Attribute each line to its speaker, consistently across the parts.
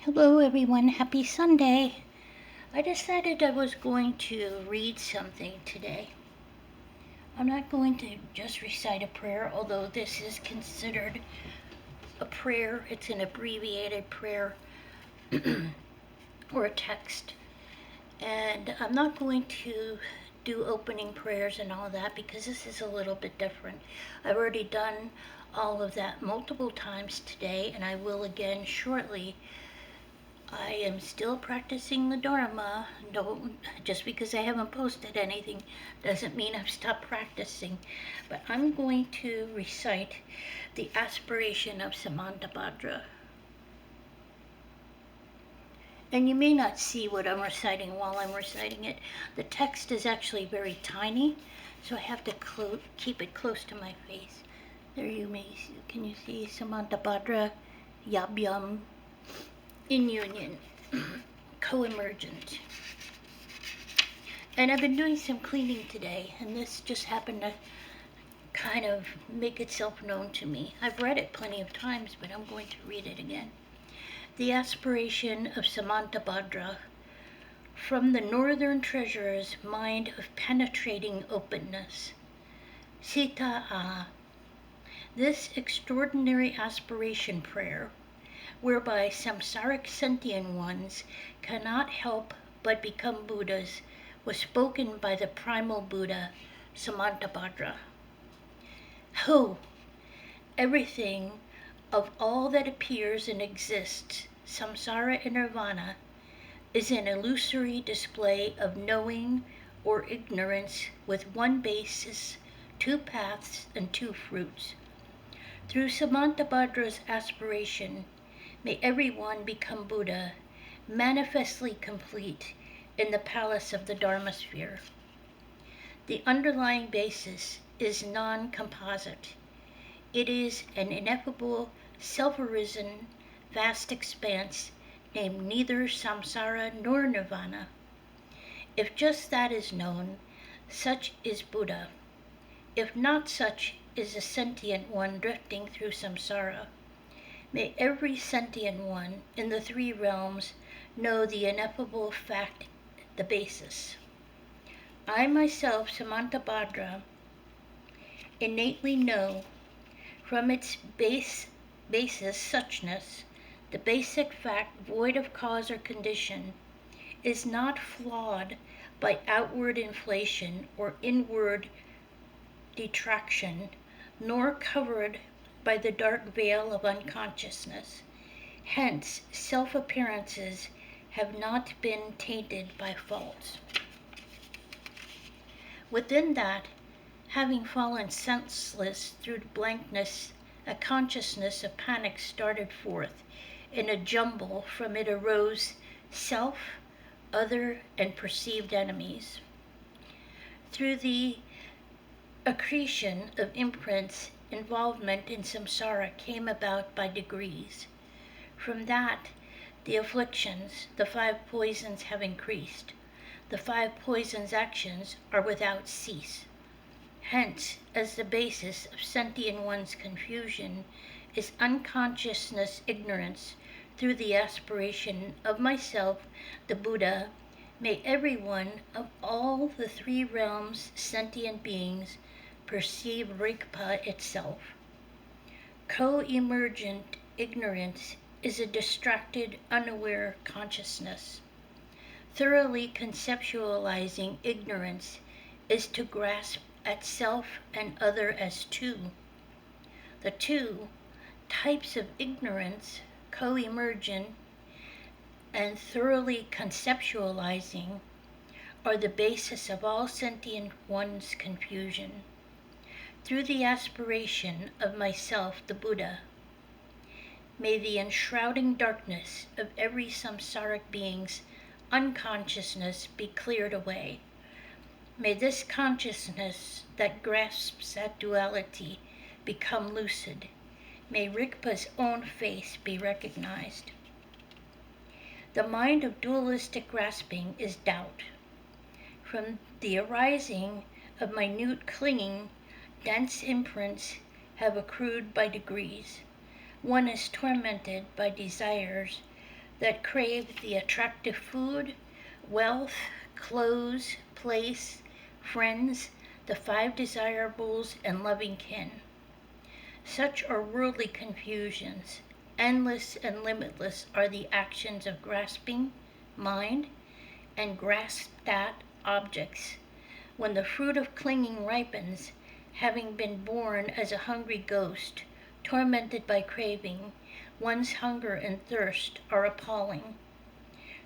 Speaker 1: Hello everyone, happy Sunday. I decided I was going to read something today. I'm not going to just recite a prayer, although this is considered a prayer. It's an abbreviated prayer or a text. And I'm not going to do opening prayers and all that because this is a little bit different. I've already done all of that multiple times today, and I will again shortly. I am still practicing the Dharma. Just because I haven't posted anything doesn't mean I've stopped practicing. But I'm going to recite the Aspiration of Samantabhadra. And you may not see what I'm reciting while I'm reciting it. The text is actually very tiny, so I have to keep it close to my face. There you may see, can you see Samantabhadra, Yabhyam, in union, co-emergent. And I've been doing some cleaning today, and this just happened to kind of make itself known to me. I've read it plenty of times, but I'm going to read it again. The Aspiration of Samantabhadra, from the Northern Treasurer's mind of penetrating openness. Sita A. This extraordinary aspiration prayer, whereby samsaric sentient ones cannot help but become Buddhas, was spoken by the primal Buddha, Samantabhadra. Ho! Everything of all that appears and exists, samsara and nirvana, is an illusory display of knowing or ignorance with one basis, two paths, and two fruits. Through Samantabhadra's aspiration, may everyone become Buddha, manifestly complete in the palace of the Dharma sphere. The underlying basis is non-composite. It is an ineffable, self-arisen, vast expanse named neither samsara nor nirvana. If just that is known, such is Buddha. If not, such is a sentient one drifting through samsara. May every sentient one in the three realms know the ineffable fact, the basis. I myself, Samantabhadra, innately know from its basis suchness, the basic fact void of cause or condition, is not flawed by outward inflation or inward detraction, nor covered by the dark veil of unconsciousness. Hence, self-appearances have not been tainted by faults. Within that, having fallen senseless through blankness, a consciousness of panic started forth. In a jumble from it arose self, other, and perceived enemies. Through the accretion of imprints, involvement in samsara came about by degrees. From that, the afflictions, the five poisons have increased. The five poisons' actions are without cease. Hence, as the basis of sentient one's confusion is unconsciousness ignorance, through the aspiration of myself, the Buddha, may every one of all the three realms' sentient beings perceive Rigpa itself. Co-emergent ignorance is a distracted, unaware consciousness. Thoroughly conceptualizing ignorance is to grasp at self and other as two. The two types of ignorance, co-emergent and thoroughly conceptualizing, are the basis of all sentient one's confusion. Through the aspiration of myself, the Buddha, may the enshrouding darkness of every samsaric being's unconsciousness be cleared away. May this consciousness that grasps at duality become lucid. May Rigpa's own face be recognized. The mind of dualistic grasping is doubt. From the arising of minute clinging, dense imprints have accrued by degrees. One is tormented by desires that crave the attractive food, wealth, clothes, place, friends, the five desirables, and loving kin. Such are worldly confusions. Endless and limitless are the actions of grasping, mind, and grasped at objects. When the fruit of clinging ripens, having been born as a hungry ghost, tormented by craving, one's hunger and thirst are appalling.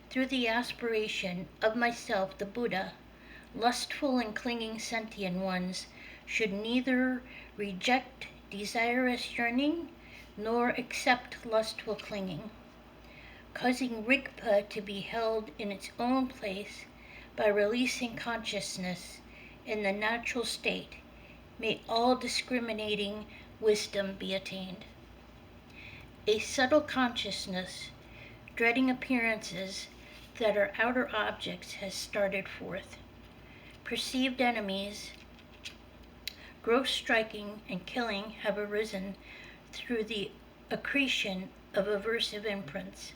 Speaker 1: Through the aspiration of myself, the Buddha, lustful and clinging sentient ones should neither reject desirous yearning nor accept lustful clinging. Causing Rigpa to be held in its own place by releasing consciousness in the natural state, may all discriminating wisdom be attained. A subtle consciousness, dreading appearances that are outer objects, has started forth. Perceived enemies, gross striking and killing have arisen through the accretion of aversive imprints.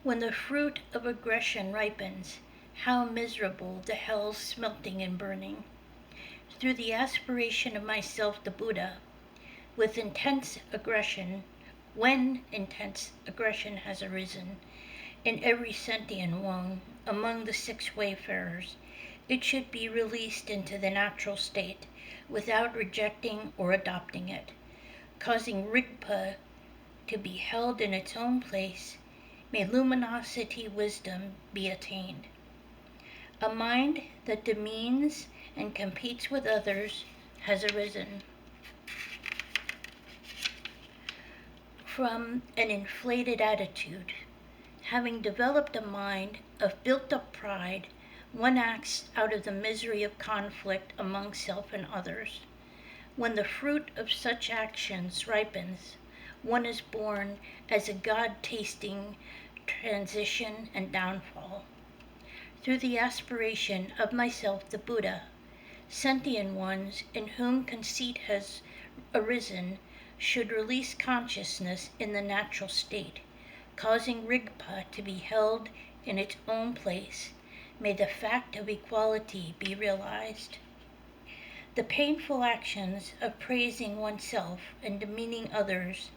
Speaker 1: When the fruit of aggression ripens, how miserable the hells smelting and burning. Through the aspiration of myself, the Buddha, with intense aggression, when intense aggression has arisen in every sentient one among the six wayfarers, it should be released into the natural state without rejecting or adopting it, causing Rigpa to be held in its own place. May luminosity wisdom be attained. A mind that demeans and competes with others has arisen. From an inflated attitude, having developed a mind of built-up pride, one acts out of the misery of conflict among self and others. When the fruit of such actions ripens, one is born as a God-tasting transition and downfall. Through the aspiration of myself, the Buddha, sentient ones in whom conceit has arisen should release consciousness in the natural state, causing Rigpa to be held in its own place. May the fact of equality be realized. The painful actions of praising oneself and demeaning others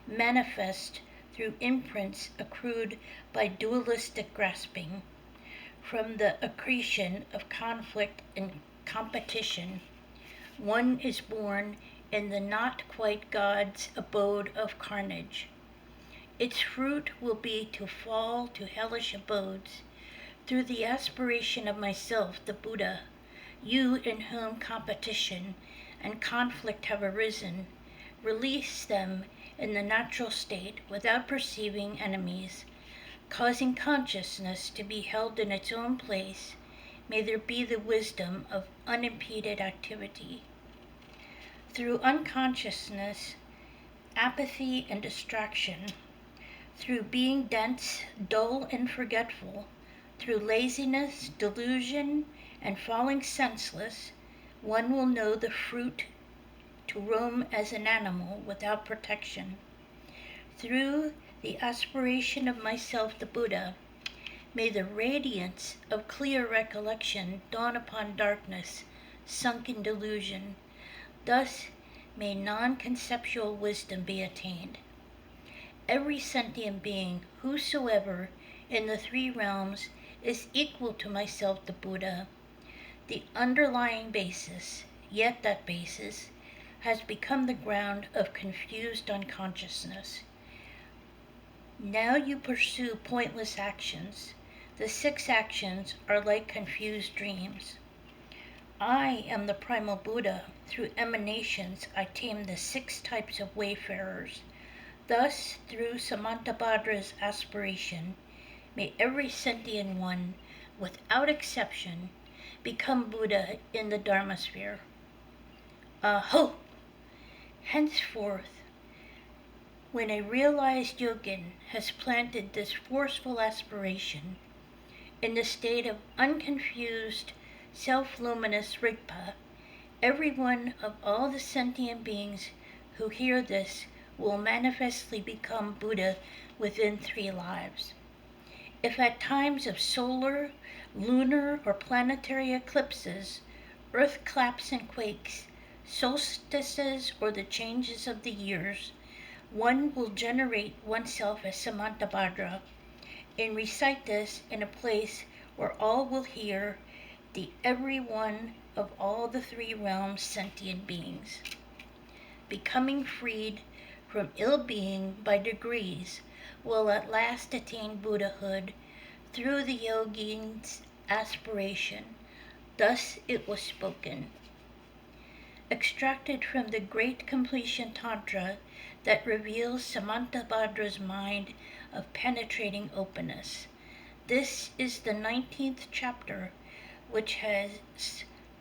Speaker 1: manifest through imprints accrued by dualistic grasping. From the accretion of conflict and competition, one is born in the not quite God's abode of carnage. Its fruit will be to fall to hellish abodes. Through the aspiration of myself, the Buddha, you in whom competition and conflict have arisen, release them in the natural state without perceiving enemies, causing consciousness to be held in its own place. May there be the wisdom of unimpeded activity. Through unconsciousness, apathy, and distraction, through being dense, dull, and forgetful, through laziness, delusion, and falling senseless, one will know the fruit to roam as an animal without protection. Through the aspiration of myself, the Buddha, may the radiance of clear recollection dawn upon darkness, sunk in delusion. Thus may non-conceptual wisdom be attained. Every sentient being, whosoever, in the three realms, is equal to myself, the Buddha. The underlying basis, yet that basis, has become the ground of confused unconsciousness. Now you pursue pointless actions. The six actions are like confused dreams. I am the primal Buddha. Through emanations I tame the six types of wayfarers. Thus, through Samantabhadra's aspiration, may every sentient one, without exception, become Buddha in the Dharma sphere. Aho! Henceforth, when a realized yogin has planted this forceful aspiration in the state of unconfused, self-luminous Rigpa, every one of all the sentient beings who hear this will manifestly become Buddha within 3 lives. If at times of solar, lunar, or planetary eclipses, earth claps and quakes, solstices, or the changes of the years, one will generate oneself as Samantabhadra and recite this in a place where all will hear, the every one of all the three realms sentient beings. Becoming freed from ill being by degrees, will at last attain Buddhahood through the yogin's aspiration. Thus it was spoken. Extracted from the Great Completion Tantra that reveals Samantabhadra's mind of penetrating openness. This is the 19th chapter, which has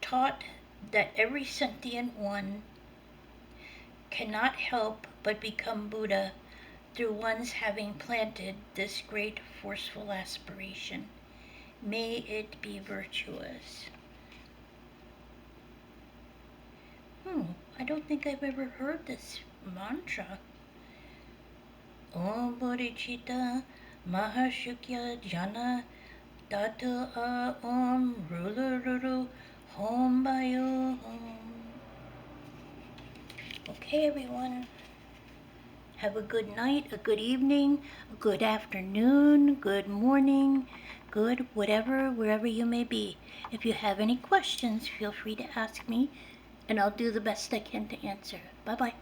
Speaker 1: taught that every sentient one cannot help but become Buddha through one's having planted this great forceful aspiration. May it be virtuous. I don't think I've ever heard this mantra. Om Bodhicitta Mahashukya Jana Tata Om Rulururu Hom Bayo Om. Okay, everyone. Have a good night, a good evening, a good afternoon, good morning, good whatever, wherever you may be. If you have any questions, feel free to ask me, and I'll do the best I can to answer. Bye-bye.